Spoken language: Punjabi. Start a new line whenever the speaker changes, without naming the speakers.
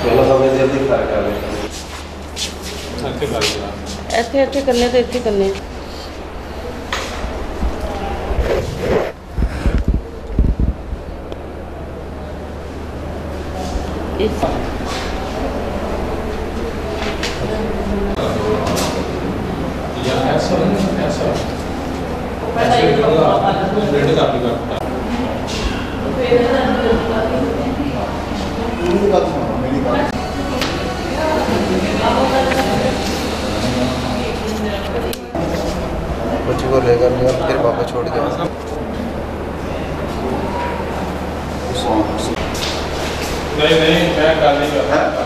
ਪਹਿਲਾਂ ਸਮੇਂ ਜਲਦੀ ਫਰਕ ਆ ਗਿਆ
ਇੱਥੇ ਇੱਥੇ ਕਰਨੇ ਤੇ ਇੱਥੇ ਕਰਨੇ
बच्चे को लेकर गया फिर वापस छोड़ गया।
नहीं मैं कर नहीं